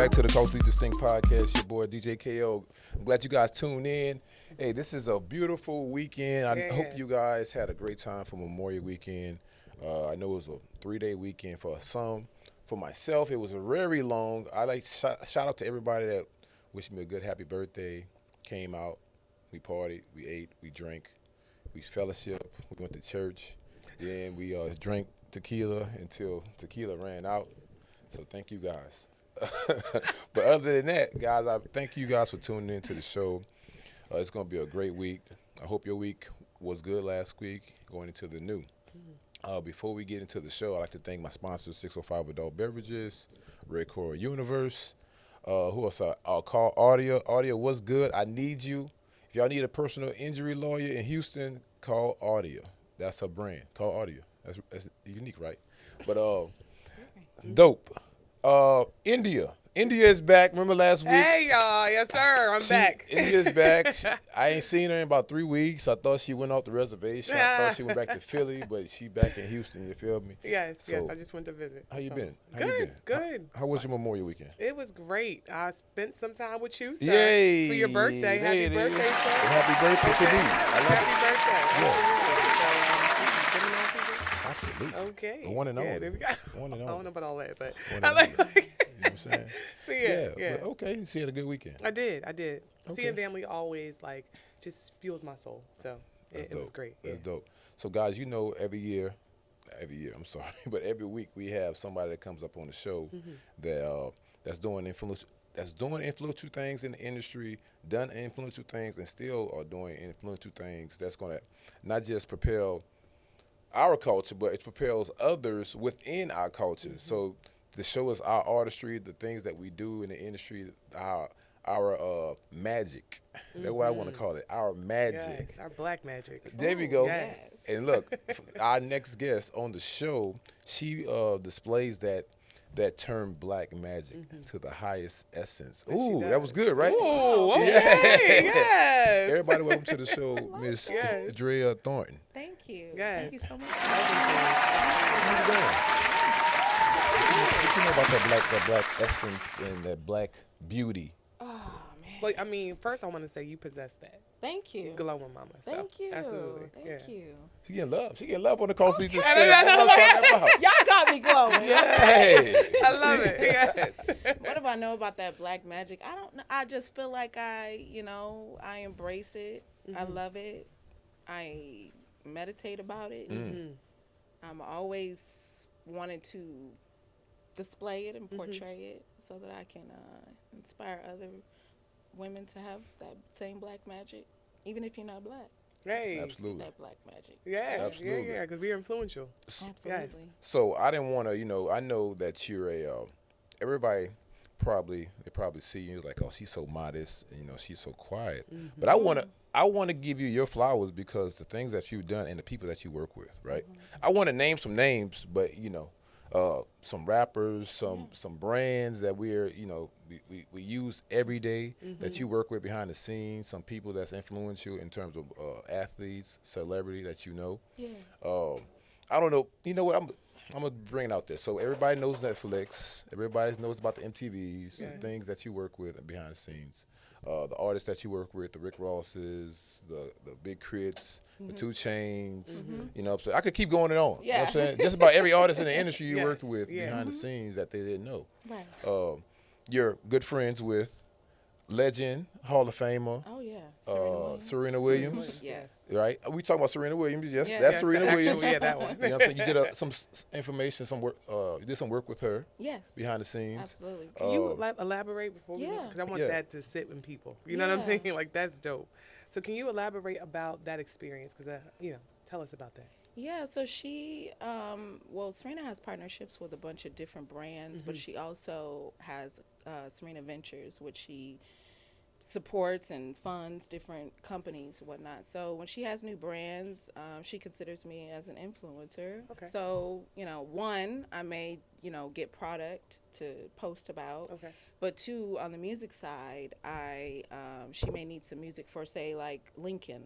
back to the Culturally Distinct Podcast. Your boy DJ KO. I'm glad you guys tuned in. Hey, this is a beautiful weekend. I hope you guys had a great time for Memorial Weekend. I know it was a 3-day weekend for some. For myself, it was a very long. I like shout out to everybody that wished me a good happy birthday. Came out, we partied, we ate, we drank, we fellowship, we went to church. Then we drank tequila until tequila ran out. So thank you guys. But other than that, guys, I thank you guys for tuning in to the show. It's going to be a great week. I hope your week was good last week, going into the new. Before we get into the show, I'd like to thank my sponsors, 605 Adult Beverages, Red Coral Universe. Who else? I'll call Audio. Audio, what's good? I need you. If y'all need a personal injury lawyer in Houston, call Audio. That's a brand. Call Audio. That's unique, right? But dope. India. India is back. Remember last week? Hey, y'all. Yes, sir. I'm back. India's back. I ain't seen her in about 3 weeks. I thought she went off the reservation. I thought she went back to Philly, but she back in Houston. You feel me? Yes. I just went to visit. How you been? Good. How was your Memorial Weekend? It was great. I spent some time with you, sir. Yay. For your birthday. Happy birthday, sir. Happy birthday to me. I love Happy birthday. Absolutely. Okay. The one and only. Yeah, there we go. One and I only. don't know about all that, but I like you know what I'm saying? Yeah. But okay, she had a good weekend. I did. Okay. Seeing family always just fuels my soul. So it was great. That's dope. So guys, every year, I'm sorry, but every week we have somebody that comes up on the show that's doing influential things in the industry, done influential things, and still are doing influential things that's going to not just propel our culture, but it propels others within our culture. So the show is our artistry, the things that we do in the industry, our magic. That's what I want to call it, our magic. Yes, our black magic. There we go. Yes. And look, our next guest on the show, she displays that term black magic to the highest essence. Ooh, that was good, right? Ooh, okay, yes. Everybody, welcome to the show, Miss Dria Thornton. Thank you. Yes. Thank you so much. How you doing? What you know about that black essence and that black beauty? Oh, man. Well, I mean, first I want to say you possess that. Thank you. Glowing mama. So, Thank you. Absolutely. Thank you. She getting love. She getting love on the coast. Okay. Y'all got me glowing. Yay. I love it. Yes. What do I know about that black magic? I don't know. I just feel like I embrace it. I love it. I meditate about it. I'm always wanting to display it and portray it so that I can inspire other women to have that same black magic, even if you're not black. Hey. Absolutely. That black magic. Yeah. Absolutely. Yeah, because we're influential. Absolutely. Yes. So I didn't want to, I know that you're everybody probably see you like, oh, she's so modest, she's so quiet. But I want to give you your flowers because the things that you've done and the people that you work with, right? I want to name some names, but some rappers, some brands that we use every day that you work with behind the scenes, some people that's influential in terms of athletes, celebrity that you know. Yeah. I don't know. You know what? I'm gonna bring it out there. So everybody knows Netflix. Everybody knows about the MTVs, the things that you work with behind the scenes. The artists that you work with, the Rick Rosses, the Big Crits, the 2 Chainz, you know what I'm saying? I could keep going on. You know what I'm saying? Just about every artist in the industry you worked with behind the scenes that they didn't know. Right. You're good friends with legend, Hall of Famer. Oh, yeah. Serena Williams. Yes. Right? We talking about Serena Williams. Yes, Yeah. that's Yes, Serena Williams. Yeah, that one. You know what I'm saying? You did some information, some work. You did some work with her. Yes. Behind the scenes. Absolutely. Can you elaborate before we Yeah. because I want that to sit with people. You know what I'm saying? Like, that's dope. So can you elaborate about that experience? Because, tell us about that. Yeah, so she, Serena has partnerships with a bunch of different brands, but she also has Serena Ventures, which she supports and funds different companies and whatnot. So when she has new brands, she considers me as an influencer. Okay. So, one, I may, get product to post about. Okay. But 2, on the music side, she may need some music for, say, like Lincoln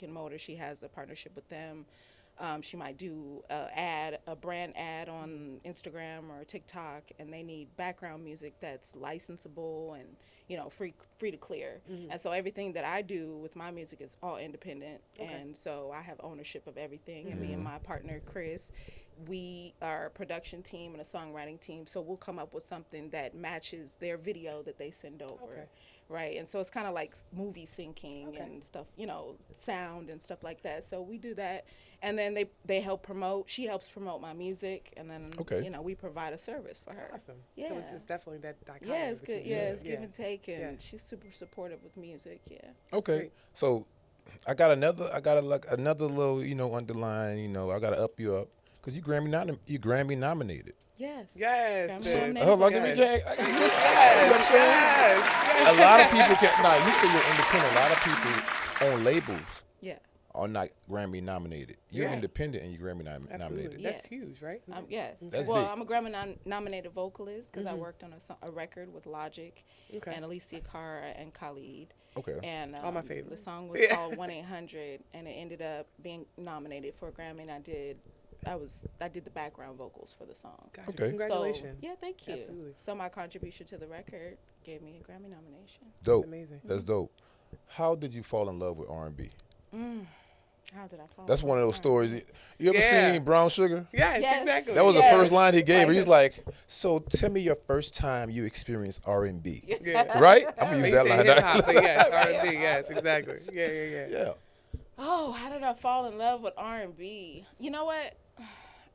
Motor. She has a partnership with them. She might do a brand ad on Instagram or TikTok, and they need background music that's licensable and, you know, free to clear. And so everything that I do with my music is all independent, and so I have ownership of everything. And me and my partner Chris, we are a production team and a songwriting team, so we'll come up with something that matches their video that they send over. Right, and so it's kind of like movie syncing and stuff, you know, sound and stuff like that. So we do that, and then they help promote. She helps promote my music, and then you know, we provide a service for her. Awesome. Yeah, So it's definitely that dichotomy. yeah, it's good. between- Yeah, it's give and take, and she's super supportive with music. Yeah. Okay. great. So I got another little, you know, underline, you know, I got to up you up because you Grammy nominated. Yes. Yes. Grammy sis. nominated. Oh, like, Yes. yes. A lot of people can. Nah, you say you're independent. A lot of people on labels Yeah. are not Grammy nominated. You're Yeah. independent and you're Grammy Absolutely. nominated. That's Yes. huge, right? Yes. That's well, big. I'm a Grammy nominated vocalist because I worked on a record with Logic Okay. and Alicia Cara and Khalid. Okay. And All my the favorites. song was Yeah. called 1-800, and it ended up being nominated for a Grammy. And I did the background vocals for the song. Gotcha. Okay. Congratulations. So, yeah, thank you. Absolutely. So my contribution to the record gave me a Grammy nomination. Dope. amazing. That's dope. How did you fall in love with R&B? How did I fall? That's one of those stories. You ever Yeah. seen Brown Sugar? Yes, Yes. exactly. That was the Yes. first line he gave her. Right. He's like, "So tell me your first time you experienced R&B." Yeah. Right? I'm gonna He use that said line. hip hop, but yes, R&B, yes, exactly. Yeah. Yeah. Oh, how did I fall in love with R&B? You know what?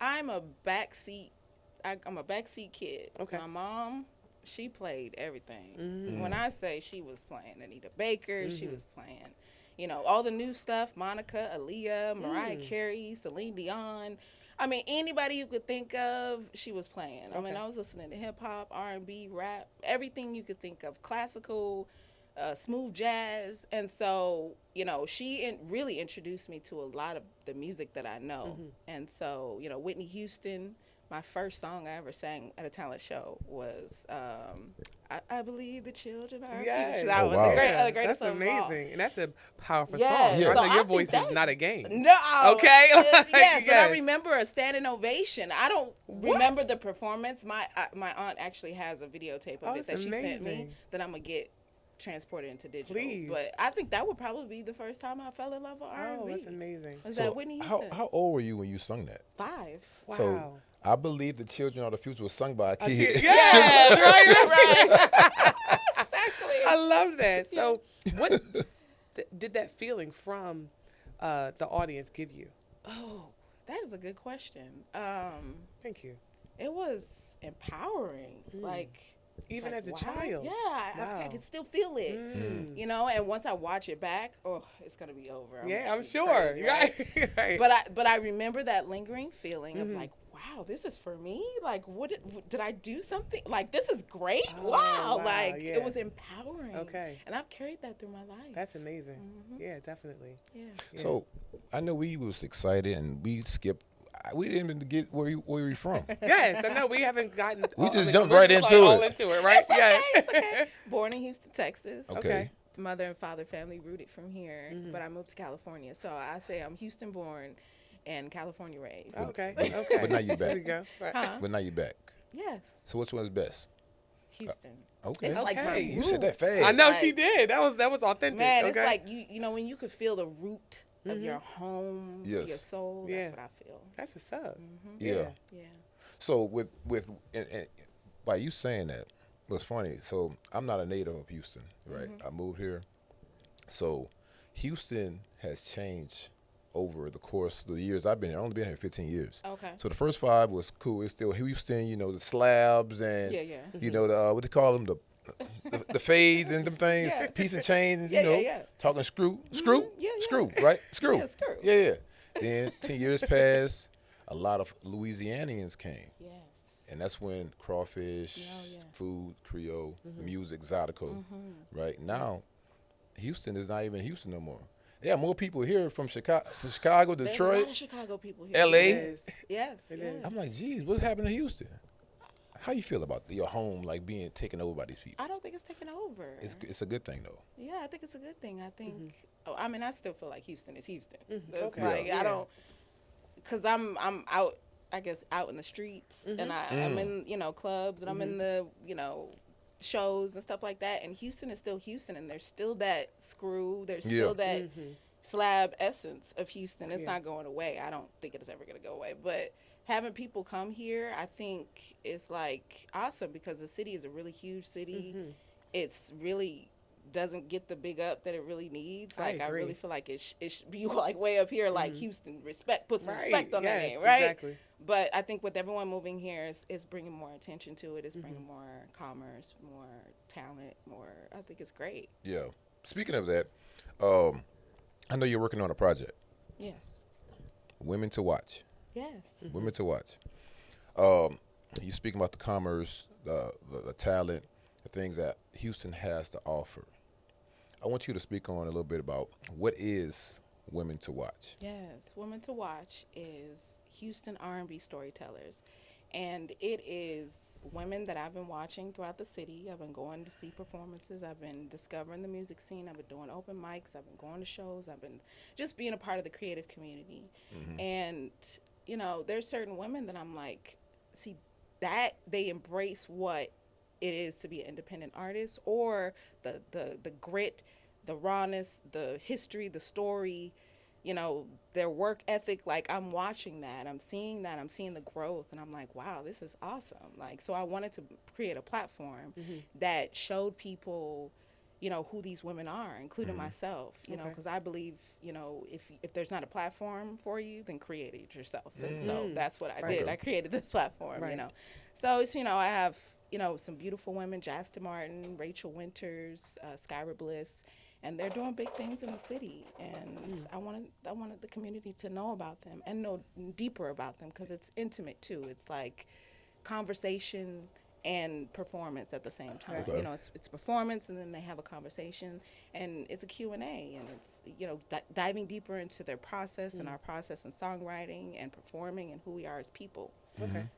I'm a backseat kid. Okay. My mom, she played everything. Mm-hmm. When I say she was playing Anita Baker, she was playing, you know, all the new stuff, Monica, Aaliyah, Mariah Carey, Celine Dion. I mean, anybody you could think of, she was playing. I mean, Okay. I was listening to hip hop, R&B, rap, everything you could think of, classical, smooth jazz. And so, you know, she really introduced me to a lot of the music that I know. And so, you know, Whitney Houston, my first song I ever sang at a talent show was I Believe the Children Are Our Yes. Future. That Oh, was wow. the Yeah, greatest that's song of all. amazing. And that's a powerful Yes. song. Yeah. I So know I your think voice that- is not a game. No. Okay? Yes, Like, and I yes. remember a standing ovation. I don't remember the performance. My aunt actually has a videotape of Oh, it that's that she sent me amazing. that I'm gonna get transported into digital. Please. But I think that would probably be the first time I fell in love with R&B. Oh, that's amazing. Was So that Whitney Houston? how old were you when you sung that? 5. Wow. So I Believe the Children of the Future was sung by a kid. Yes, right. Exactly. I love that. So, what did that feeling from the audience give you? Oh, that's a good question. Thank you. It was empowering. Like, Even like, as a wow. child. Yeah, I Wow. could still feel it. You know, and once I watch it back, oh, it's gonna be over. Yeah, gonna I'm be sure. crazy, Right. Right. But I remember that lingering feeling of like, wow, this is for me. Like, what did I do something? Like, this is great. Oh, wow. wow, Like, yeah. it was empowering. Okay. And I've carried that through my life. That's amazing. Yeah, definitely. yeah. Yeah. So I know we was excited and we skipped. We didn't even get where you from. Yes, I know we haven't gotten. We just I mean, jumped we're right just into all it. into it, right? It's okay. Yes. It's okay. Born in Houston, Texas. Okay. Mother and father family rooted from here, but I moved to California. So I say I'm Houston born and California raised. Okay. Okay. But now you There back. we go. Right. Huh? But now you back. Yes. So which one's best? Houston. Okay. It's like my Okay. You said that roots. fast. I know Like, she did. That was authentic. Man, okay? it's like you know when you could feel the root of your home, Yes. your soul. Yeah. That's what I feel. That's what's up. Yeah. Yeah. So with and by you saying that, was funny. So I'm not a native of Houston, right? I moved here. So Houston has changed over the course of the years I've been here. I've only been here 15 years. Okay. So the first 5 was cool. It's still Houston, you know, the slabs and Yeah, yeah. you know the what they call them, the fades and them things, Yeah. piece and chain, Yeah, you know, yeah, yeah. talking screw, Yeah, yeah. screw, right? Screw. Yeah, screw. Yeah. Then 10 years passed, a lot of Louisianians came. Yes. And that's when crawfish, Yeah. food, Creole, music, Zydeco, right? Now, Houston is not even Houston no more. Yeah, more people here from Chicago, There's a lot Detroit. of Chicago people here. LA? Yes. Yes. It yes. is. I'm like, geez, what's happening to Houston? How you feel about your home like being taken over by these people? I don't think it's taken over. It's a good thing though. Yeah, I think it's a good thing. I think. Oh, I mean, I still feel like Houston is Houston. It's Okay. like Yeah. I don't. because I'm out, I guess, out in the streets, and I'm in, you know, clubs, and I'm in the, you know, shows and stuff like that. And Houston is still Houston, and there's still that screw, there's still that slab essence of Houston. It's not going away. I don't think it's ever going to go away. But having people come here, I think is like awesome, because the city is a really huge city. It's really doesn't get the big up that it really needs. Like, I really feel like it should be like way up here, like Houston, put some respect on that name, right? Exactly. But I think with everyone moving here, is bringing more attention to it. It's bringing more commerce, more talent, more. I think it's great. Yeah. Speaking of that, I know you're working on a project. Yes. Women to Watch. Yes. Women to Watch. You speaking about the commerce, the talent, the things that Houston has to offer. I want you to speak on a little bit about what is Women to Watch. Yes, Women to Watch is Houston R&B storytellers. And it is women that I've been watching throughout the city. I've been going to see performances. I've been discovering the music scene. I've been doing open mics. I've been going to shows. I've been just being a part of the creative community. And, you know, there's certain women that I'm like, see, that they embrace what it is to be an independent artist, or the grit, the rawness, the history, the story, you know, their work ethic. Like, I'm watching that, I'm seeing the growth, and I'm like, wow, this is awesome. Like, so I wanted to create a platform that showed people, you know, who these women are, including myself, you know, because I believe, you know, if there's not a platform for you, then create it yourself. And so that's what I did. I created this platform, you know. So it's, you know, I have, you know, some beautiful women, Jasta Martin, Rachel Winters, Skyra Bliss, and they're doing big things in the city. And I wanted the community to know about them and know deeper about them, because it's intimate too. It's like conversation and performance at the same time. You know, it's performance, and then they have a conversation, and it's a Q&A, and it's, you know, diving deeper into their process and our process in songwriting and performing and who we are as people.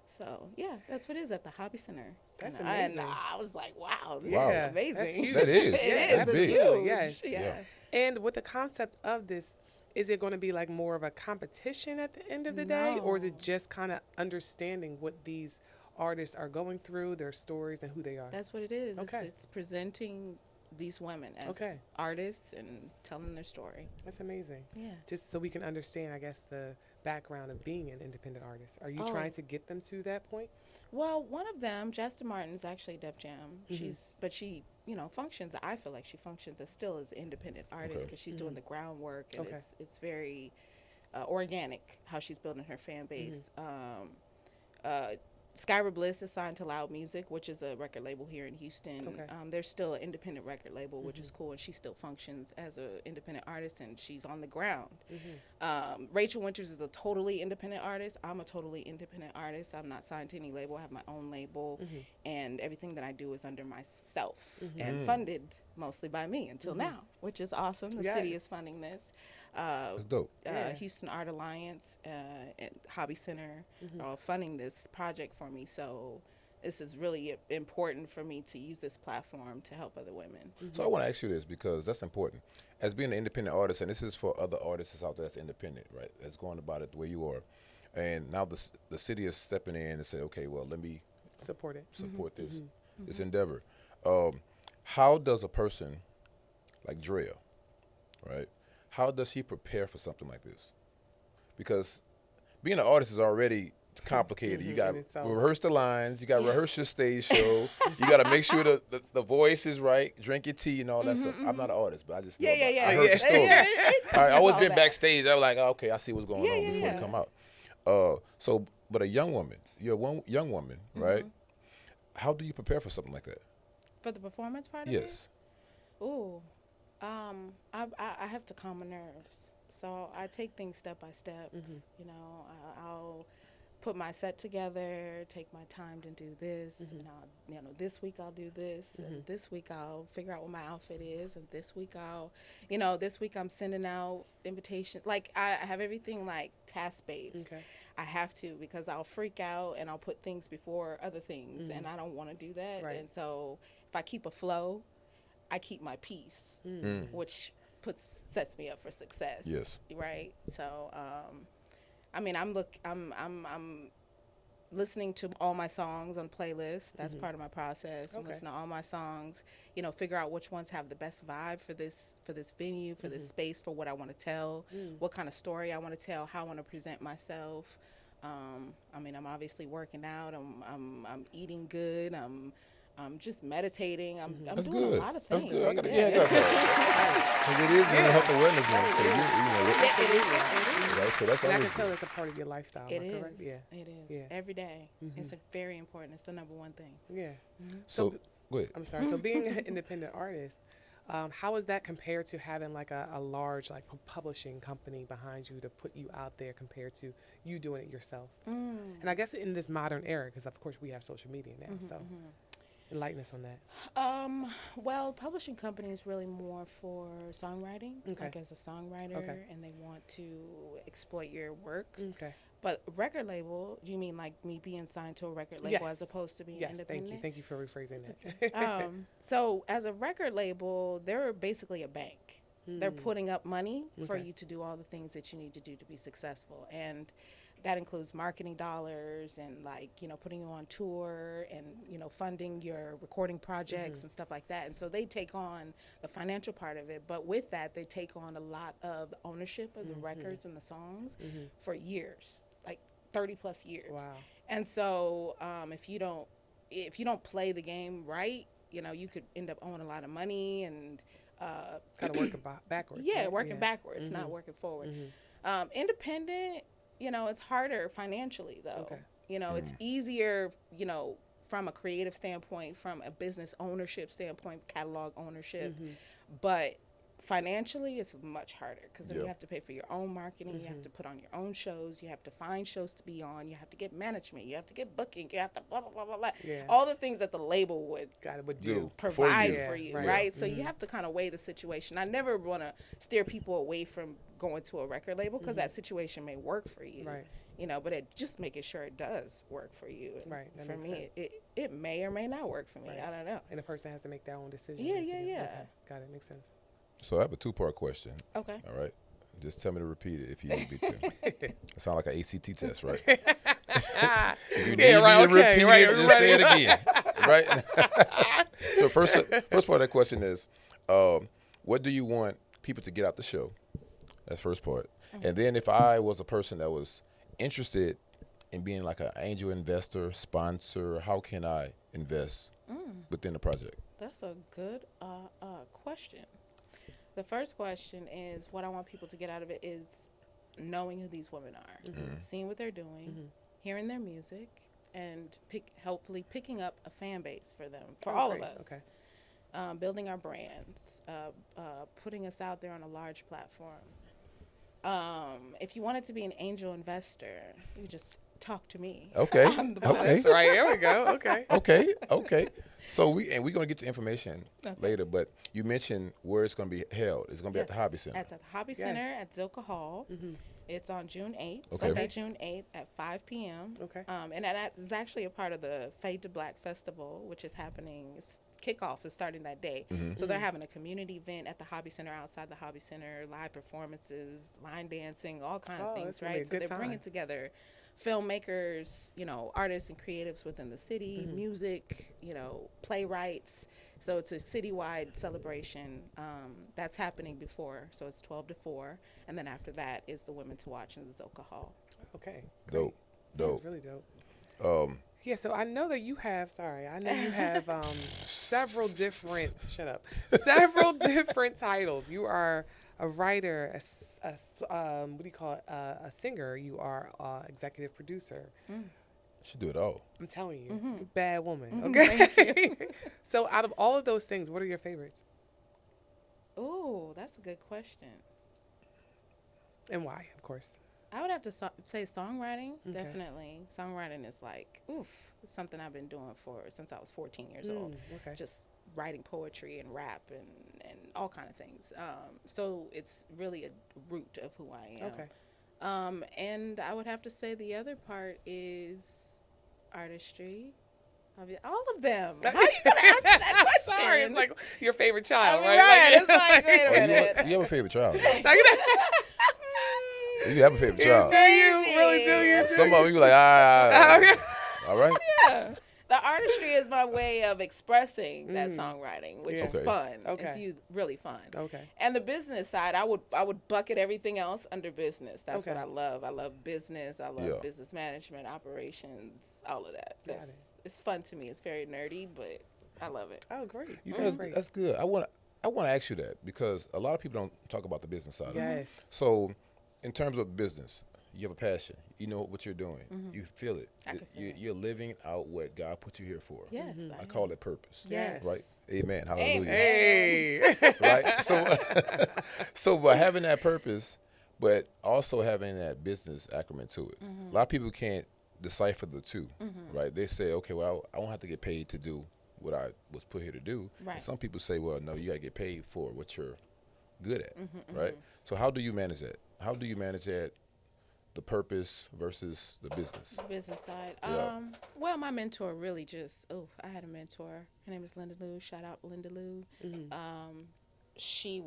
So yeah, that's what it is at the Hobby Center. That's amazing. And I was like, wow, this Wow. is amazing. That's huge. That is. It is. That's It's big. huge. Yes. Yeah. And with the concept of this, is it going to be like more of a competition at the end of the day, or is it just kind of understanding what these artists are going through, their stories, and who they are? That's what it is. Okay. It's presenting these women as artists and telling their story. That's amazing. Yeah. Just so we can understand, I guess, the background of being an independent artist. Are you trying to get them to that point? Well, one of them, Jasta Martin, is actually Def Jam. But she, you know, functions. I feel like she functions as still as an independent artist, because she's doing the groundwork, and it's very organic how she's building her fan base. Skyra Bliss is signed to Loud Music, which is a record label here in Houston. They're still an independent record label, which is cool, and she still functions as an independent artist, and she's on the ground. Rachel Winters is a totally independent artist. I'm a totally independent artist. I'm not signed to any label. I have my own label, and everything that I do is under myself and funded mostly by me until now, which is awesome. The city is funding this. That's dope. Houston Art Alliance and Hobby Center are funding this project for me. So this is really important for me to use this platform to help other women. So I want to ask you this, because that's important. As being an independent artist, and this is for other artists out there that's independent, right? That's going about it the way you are. And now the city is stepping in and say, okay, well, let me support this endeavor. How does a person like Dria, right? How does she prepare for something like this? Because being an artist is already complicated. You got to rehearse the lines. You got to rehearse your stage show. You got to make sure the voice is right. Drink your tea and all that stuff. I'm not an artist, but I just know I heard the stories. I always been backstage. I was like, okay, I see what's going on before they come out. But a young woman, you're one young woman, right? How do you prepare for something like that? For the performance part of it? Yes. Ooh. I have to calm my nerves. So I take things step by step. You know, I'll put my set together, take my time to do this, and you know, this week I'll do this, and this week I'll figure out what my outfit is, and this week this week I'm sending out invitations. Like, I have everything like task-based. I have to, because I'll freak out and I'll put things before other things, and I don't want to do that. And so if I keep a flow, I keep my peace, which sets me up for success. Yes. Right. So I mean, I'm listening to all my songs on playlists. That's part of my process. I'm listening to all my songs, you know, figure out which ones have the best vibe for this venue, for this space, for what I want to tell, what kind of story I want to tell, how I want to present myself. I mean, I'm obviously working out. I'm eating good. I'm just meditating. I'm doing a lot of things. That's good. I got because it is mental health awareness month, so it is. Right? So that's And I always can tell it's a part of your lifestyle. It am I is. correct? Yeah. It is. Yeah. Every day. It's very important. It's the number one thing. Yeah. So go ahead. I'm sorry. So being an independent artist, how is that compared to having like a large like publishing company behind you to put you out there compared to you doing it yourself? And I guess in this modern era, because of course we have social media now, so enlighten us on that. Well, publishing company is really more for songwriting, like as a songwriter, and they want to exploit your work. Okay. But record label, do you mean like me being signed to a record label as opposed to being independent? Yes, thank you for rephrasing that. So as a record label, they're basically a bank. They're putting up money for you to do all the things that you need to do to be successful. And that includes marketing dollars and like, you know, putting you on tour and, you know, funding your recording projects and stuff like that. And so they take on the financial part of it. But with that, they take on a lot of the ownership of the records and the songs for years, like 30 plus years. Wow. And so if you don't play the game right, you know, you could end up owing a lot of money and kind of working backwards. Yeah, right? working backwards, not working forward. Independent, you know, it's harder financially though. Okay. You know, it's easier, you know, from a creative standpoint, from a business ownership standpoint, catalog ownership, but financially it's much harder because then you have to pay for your own marketing, you have to put on your own shows, you have to find shows to be on, you have to get management, you have to get booking, you have to blah blah blah blah blah, all the things that the label would do provide for you, right? So you have to kind of weigh the situation. I never want to steer people away from going to a record label because that situation may work for you, right? You know, but just making sure it does work for you. And right. That for makes me, sense. it may or may not work for me. I don't know. And the person has to make their own decision. Yeah. Okay. Got it. Makes sense. So I have a 2-part question. Okay. All right. Just tell me to repeat it if you need me to. It sounds like an ACT test, right? If you need me to repeat it, just say it again. Right? So first part of that question is, what do you want people to get out the show? That's first part. And then if I was a person that was interested in being like an angel investor, sponsor, how can I invest within the project? That's a good question. The first question is what I want people to get out of it is knowing who these women are, seeing what they're doing, hearing their music, and hopefully picking up a fan base for them, for all of us. Okay. Building our brands, putting us out there on a large platform. If you wanted to be an angel investor, you just talk to me. Okay. Okay. Right, here we go. Okay. So we're gonna get the information later, but you mentioned where it's gonna be held. It's gonna be at the Hobby Center. It's at the Hobby Center at Zilka Hall. It's on June 8th, Sunday, June 8th at 5 p.m. Okay. And that is actually a part of the Fade to Black Festival, which is happening. Kickoff is starting that day. So they're having a community event at the Hobby Center, outside the Hobby Center, live performances, line dancing, all kinds of things, right? So they're bringing together filmmakers, you know, artists and creatives within the city, music, you know, playwrights. So it's a citywide celebration that's happening before. So it's 12 to 4. And then after that is the Women to Watch in the Zilka Hall. Okay. Dope. That's really dope. Yeah, so I know that you have, several different titles. You are a writer, a singer. You are executive producer. Should do it all. I'm telling you, bad woman. Okay. So out of all of those things, what are your favorites? Oh, that's a good question. And why, of course? I would have to say songwriting, definitely. Songwriting is like, it's something I've been doing since I was 14 years old. Okay. Just writing poetry and rap and all kind of things. So it's really a root of who I am. Okay. And I would have to say the other part is artistry. All of them. How are you going to answer that question? Sorry, it's like your favorite child, right? Right. It's like, wait a minute. You have a favorite child. You have a favorite child. Do you really do you? Some of them you like, all right. Yeah. The artistry is my way of expressing that songwriting, which is Okay. fun. Okay. It's really fun. Okay. And the business side, I would bucket everything else under business. That's Okay. what I love. I love business. I love Yeah. business management, operations, all of that. Got it. It's fun to me. It's very nerdy, but I love it. Oh, great. You know, Great. that's good. I want to ask you that because a lot of people don't talk about the business side of it. Yes. So, in terms of business, you have a passion. You know what you're doing. You feel it. I can feel it. You're living out what God put you here for. Yes. I call it purpose. Yes. Right. Amen. Hallelujah. Hey. Right. So by having that purpose, but also having that business acumen to it, a lot of people can't decipher the two. Right. They say, okay, well, I won't have to get paid to do what I was put here to do. Right. And some people say, well, no, you got to get paid for what you're good at. Right. So how do you manage that? How do you manage that? The purpose versus the business. Business side. Yeah. Well, my mentor really I had a mentor. Her name is Linda Lou. Shout out Linda Lou. She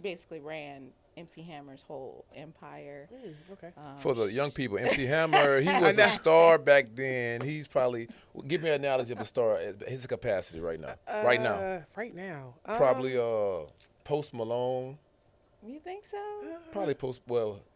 basically ran MC Hammer's whole empire. Okay. For the young people, MC Hammer, he was a star back then. He's probably, give me an analogy of a star, his capacity right now. Right now. Probably Post Malone. You think so? Probably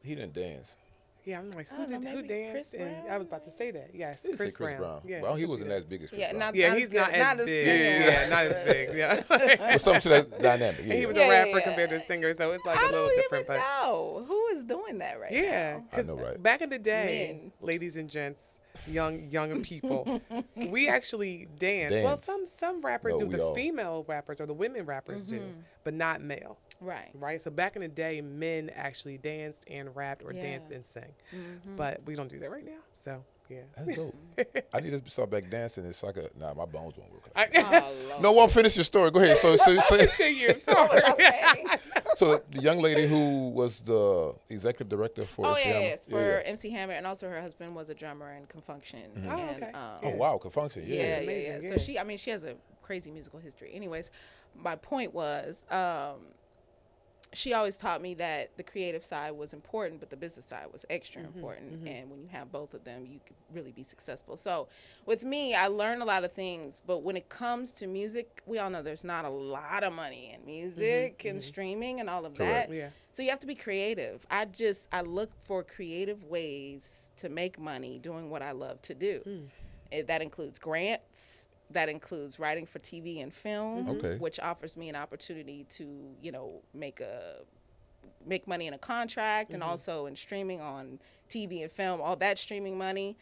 he didn't dance. Yeah, I'm like, I don't know, who maybe danced? Chris And Brown? I was about to say that. Yes, He Chris said Chris Brown. Yeah, Well, I he can wasn't see as big as Chris Yeah, Brown. Yeah, he's not as big. Yeah, not as big. Yeah. But something to that dynamic. And he was Yeah. a rapper compared to a singer, so it's like I a little don't different. even know who is doing that right Yeah, now. because I know, right? back in the day, Men. ladies and gents, young people, we actually dance. Well, Dance. some rappers No, do. we The all. female rappers or the women rappers do, but not male. Right. Right. So back in the day, men actually danced and rapped or Yeah. danced and sang, but we don't do that right now. So yeah. That's dope. I need to start back dancing. It's like my bones won't work. Oh, Lord. No, won't finish your story. Go ahead. So Continue. Sorry. so the young lady who was the executive director for Oh, MC Hammer? yes, for MC Hammer, and also her husband was a drummer in Confunction. Oh, And, okay. Oh wow, Confunction. Yeah. Yeah, amazing, yeah. yeah. So she has a crazy musical history. Anyways, my point was, she always taught me that the creative side was important, but the business side was extra important. And when you have both of them, you could really be successful. So with me, I learned a lot of things, but when it comes to music, we all know there's not a lot of money in music and streaming and all of Correct. that. Yeah. So you have to be creative. I look for creative ways to make money doing what I love to do. That includes grants. That includes writing for TV and film, Okay. which offers me an opportunity to, make money in a contract and also in streaming on TV and film, all that streaming money.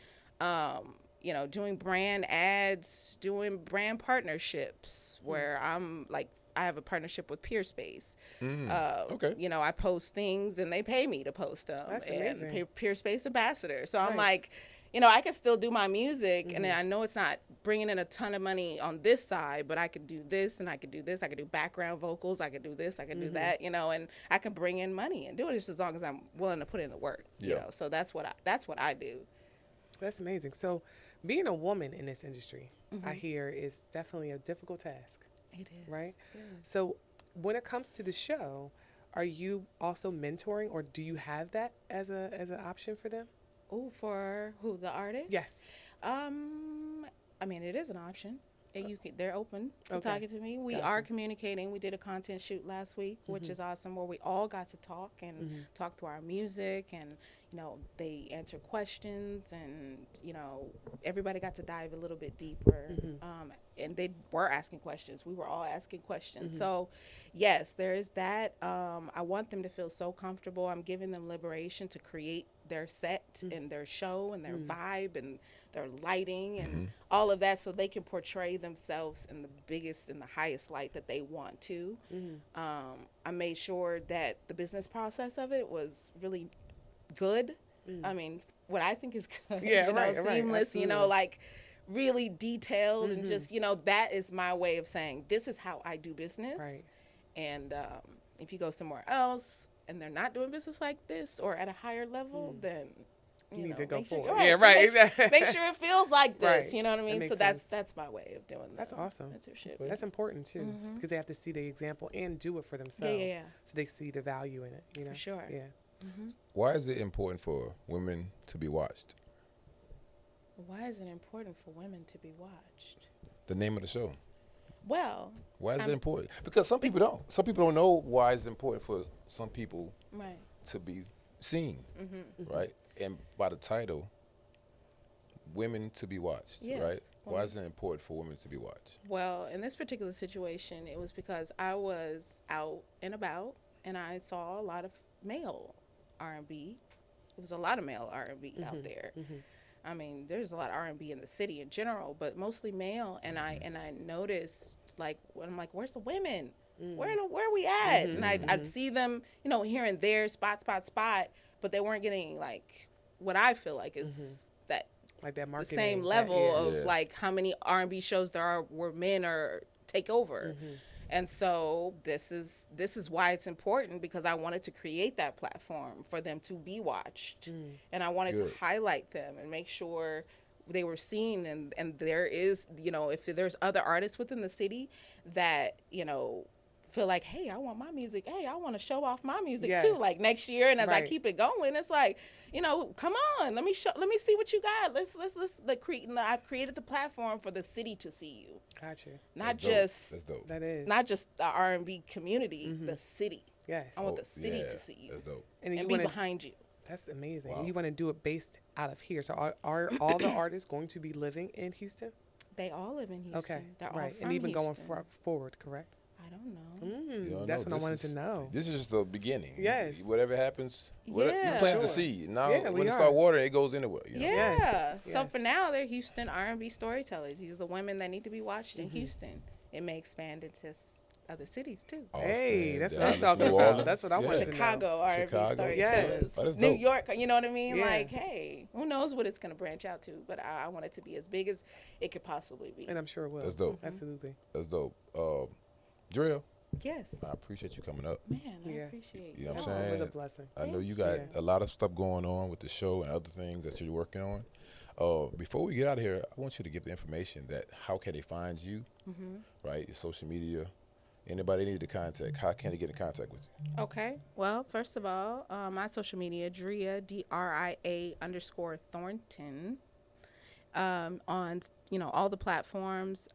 Doing brand ads, doing brand partnerships where I have a partnership with Peerspace. Okay. I post things and they pay me to post them. That's and amazing. Peerspace ambassador. So I'm Right. like, I can still do my music, and I know it's not bringing in a ton of money on this side, but I could do this, and I could do this. I could do background vocals. I could do this. I could do that, and I can bring in money and do it just as long as I'm willing to put in the work. Yeah. So that's what I do. That's amazing. So being a woman in this industry, I hear, is definitely a difficult task. It is Right? So when it comes to the show, are you also mentoring, or do you have that as an option for them? Oh, for who, the artist? Yes. It is an option. And they're open to Okay. talking to me. We Gotcha. are communicating. We did a content shoot last week, which is awesome, where we all got to talk and talk through our music, and they answered questions, and everybody got to dive a little bit deeper. And they were asking questions. We were all asking questions. So, yes, there is that. I want them to feel so comfortable. I'm giving them liberation to create their set and their show and their vibe and their lighting and all of that, so they can portray themselves in the biggest and the highest light that they want to. I made sure that the business process of it was really good. What I think is good. Yeah, right, seamless, absolutely. really detailed, and just, that is my way of saying, this is how I do business. Right. And if you go somewhere else and they're not doing business like this or at a higher level, then You need to go make sure- forward. right, Yeah, right. Make sure it feels like this. Right. You know what I That mean? makes So sense. that's my way of doing that. That's awesome. Mentorship. That's important too, because they have to see the example and do it for themselves. yeah. So they see the value in it. For sure. Yeah. Why is it important for women to be watched? Why is it important for women to be watched? The name of the show. Well, Why is it important? Because some people don't. Some people don't know why it's important for some people right. to be seen, right? And by the title, women to be watched, Yes. right? Why Women. is it important for women to be watched? Well, in this particular situation, it was because I was out and about and I saw a lot of male R&B. It was a lot of male R&B out there. I mean, there's a lot of R&B in the city in general, but mostly male. And I noticed, like, when I'm like, where's the women? Where are we at? And I'd see them, you know, here and there, spot, but they weren't getting, like, what I feel like is that Like that the marketing. same level of Yeah. like how many R&B shows there are where men are take over. And so this is why it's important, because I wanted to create that platform for them to be watched. And I wanted Good. to highlight them and make sure they were seen, and there is, you know, if there's other artists within the city that, you know, feel like, hey, I want my music. Hey, I want to show off my music too. Yes. Like next year, and as I Right. keep it going, it's like, you know, come on, let me see what you got. Let's I've created the platform for the city to see you, Gotcha. not That's dope. just That's dope. That is. not just the R&B community, the city. Yes. I want Oh, the city yeah, to see you That's dope. And and you be want to. behind you. That's amazing. Wow. And you want to do it based out of here. So are all the artists going to be living in Houston? They all live in Houston. Okay. They're all Right. from And even Houston. going forward, correct? I don't know. You don't That's know. what I This wanted is- to know. This is just the beginning. Yes. Whatever happens, you Yeah. plant the Sure. seed. Now, Yeah, we when it are. start watering, it goes anywhere. You know? Yeah. Yes, So yes. for now, they're Houston R&B storytellers. These are the women that need to be watched in Houston. It may expand into other cities too. Hey, Austin, that's what I'm Dallas, talking New about. Orleans. That's what I wanted to know. Chicago R&B Chicago. storytellers. Yes. Oh, that's New dope. York, you know what I mean? Yeah. Like, hey, who knows what it's going to branch out to? But I want it to be as big as it could possibly be. And I'm sure it will. That's dope. Absolutely. That's dope. Drill, Yes. I appreciate you coming up. Man, I Yeah. appreciate You know what I'm It saying? was a blessing. I know you Thank got a lot of stuff going on with the show and other things that you're working on. Before we get out of here, I want you to give the information that how can they find you, right? Your social media. Anybody need to contact, how can they get in contact with you? Okay. Well, first of all, my social media, Dria, DRIA_Thornton, on, you know, all the platforms.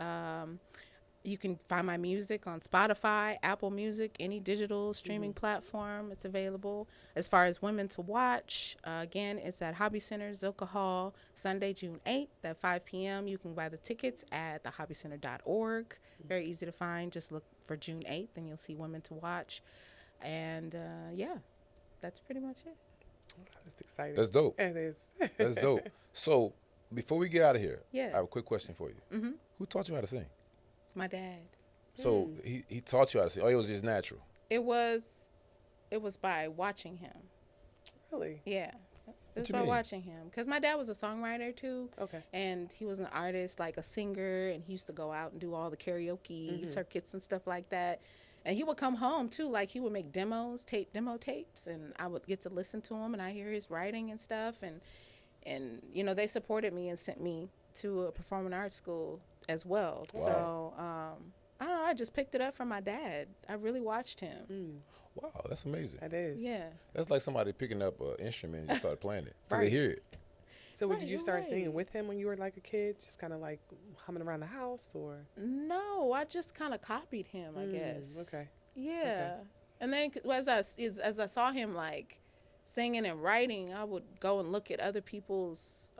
You can find my music on Spotify, Apple Music, any digital streaming platform. It's available. As far as women to watch, again, it's at Hobby Center, Zilka Hall, Sunday, June 8th at 5 p.m. You can buy the tickets at thehobbycenter.org. Very easy to find. Just look for June 8th and you'll see Women to Watch. And yeah, that's pretty much it. That's exciting. That's dope. It is. That's dope. So before we get out of here, Yeah. I have a quick question for you. Who taught you how to sing? My dad. So he taught you how to sing. Oh, it was just natural. It was by watching him. Really? Yeah. It was you by mean? watching him. Because my dad was a songwriter too. Okay. And he was an artist, like a singer, and he used to go out and do all the karaoke circuits and stuff like that. And he would come home too, like he would make demo tapes, and I would get to listen to him, and I hear his writing and stuff, and you know, they supported me and sent me to a performing arts school as well. Wow. So I don't know, I just picked it up from my dad. I really watched him. Wow, that's amazing. That is. Yeah. That's like somebody picking up an instrument and you start playing it. 'Cause Right. They hear it. So Right, did you you're start right. singing with him when you were like a kid? Just kind of like humming around the house or? No, I just kind of copied him, I guess. Okay. Yeah. And then as I saw him like singing and writing, I would go and look at other people's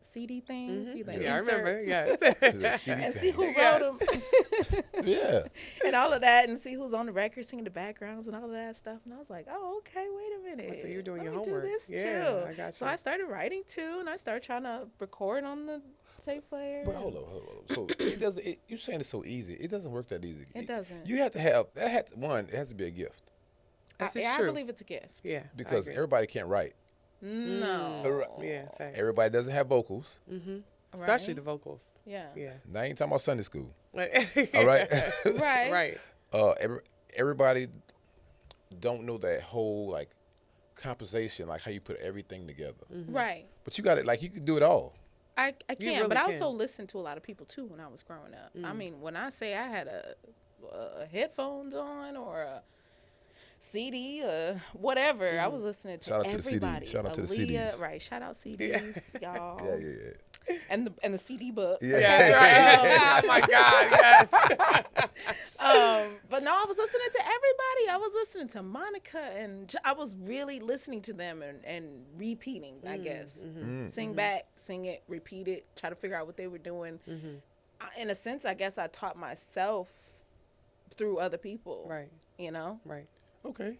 CD things, you know, Yeah, I remember. inserts, Yes. CD and thing. see who wrote them Yeah. and all of that, and see who's on the record singing the backgrounds and all of that stuff. And I was like, oh, okay, wait a minute. So you're doing Let your me homework. Do this Yeah, too. I got So you. I started writing too, and I started trying to record on the tape player. But hold on. So it doesn't. You're saying it's so easy. It doesn't work that easy. It doesn't. You have to have that. It has to be a gift This is I true. believe it's a gift. Yeah. I because agree. everybody can't write. No. Yeah. Thanks. Everybody doesn't have vocals. Especially Right? the vocals. Yeah. Yeah. Now I ain't talking about Sunday school. All All right. Right. Right. Everybody don't know that whole like composition, like how you put everything together. Right. But you got it. Like you can do it all. I can, really but I also can. listened to a lot of people too when I was growing up. I mean, when I say I had a headphones on or a CD or whatever. I was listening to Shout out to the CD. everybody. Shout out to the Aaliyah, CDs. right? Shout out CDs, y'all. Yeah. And the CD book. Yeah. Yes, right. Oh my God, yes. But no, I was listening to everybody. I was listening to Monica, and I was really listening to them and repeating, I guess. Sing back, sing it, repeat it, try to figure out what they were doing. In a sense, I guess I taught myself through other people. Right. You know? Right. Okay.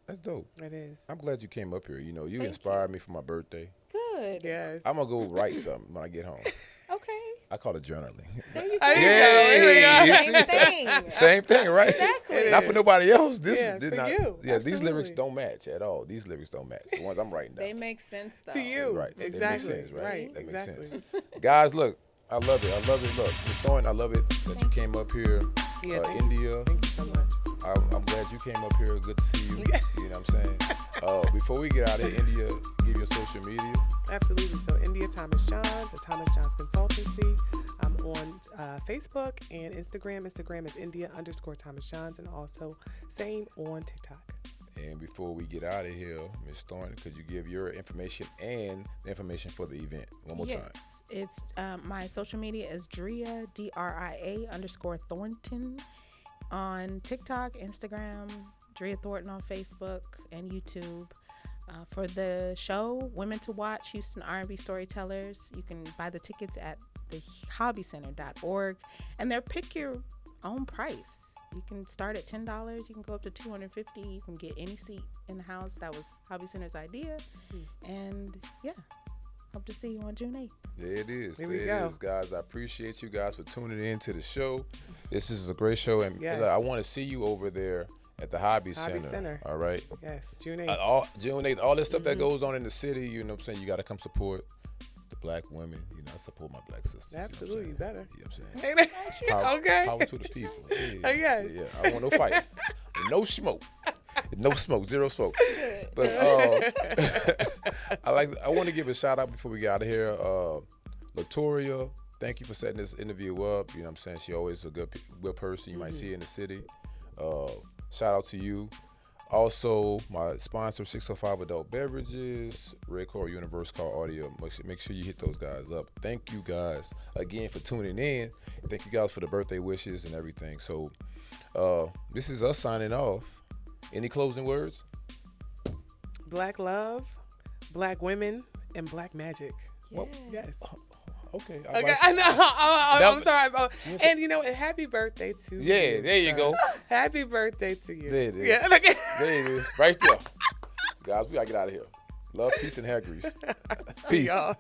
That's dope. It is. I'm glad you came up here. You know, you Thank inspired me for my birthday. Good. Yes. I'm going to go write something when I get home. Okay. I call it journaling. There you There go. you go. There we go. Same thing. Same thing, right? Exactly. Not for nobody else. This Yeah, did for not. you. Yeah, these Absolutely. lyrics don't match at all. These lyrics don't match. The ones I'm writing down. They make sense, though. To you. Right. Exactly. That makes sense, right? Right. That Exactly. makes sense. Guys, look, I love it. I love it. Look, Ms. Thornton, I love it that you came up here. Yeah, thank India. Thank you so much. I'm glad you came up here. Good to see you. You know what I'm saying? Before we get out of here, India, give your social media. Absolutely. So India Thomas Johns, a Thomas Johns Consultancy. I'm on Facebook and Instagram. Instagram is India_Thomas Johns, and also same on TikTok. And before we get out of here, Ms. Thornton, could you give your information and the information for the event one more time? Yes, it's my social media is Dria DRIA_Thornton on TikTok, Instagram, Dria Thornton on Facebook and YouTube. For the show, Women to Watch, Houston R&B Storytellers, you can buy the tickets at thehobbycenter.org, and they're pick your own price. You can start at $10. You can go up to $250. You can get any seat in the house. That was Hobby Center's idea. And yeah, hope to see you on June 8th. There it is. There There we it go. is, guys. I appreciate you guys for tuning in to the show. This is a great show, and Yes. look, I want to see you over there at the Hobby Hobby Center. Center. All right. Yes, June 8th. June 8th, all this stuff that goes on in the city, you know what I'm saying? You got to come support the black women. You know, I support my black sisters. Absolutely, You know what better. I'm saying? You know what I'm saying? Power, Okay. Power to the people. Yeah, Oh, yes. Yeah, I don't want no fight. No smoke. No smoke. Zero smoke. But I want to give a shout out before we get out of here. Latoria, thank you for setting this interview up. You know what I'm saying? She always a good person. You might see her in the city. Shout out to you. Also, my sponsor, 605 Adult Beverages, Red Core Universe Car Audio. Make sure you hit those guys up. Thank you guys again for tuning in. Thank you guys for the birthday wishes and everything. So, this is us signing off. Any closing words? Black love, black women, and black magic. Yeah. Yes. Okay. Okay, I know. I'm sorry. And you know, and happy birthday to you. Yeah, there you go. Happy birthday to you. There it is. Yeah. Okay. There it is. Right there. Guys, we got to get out of here. Love, peace, and hair grease. See Peace. y'all.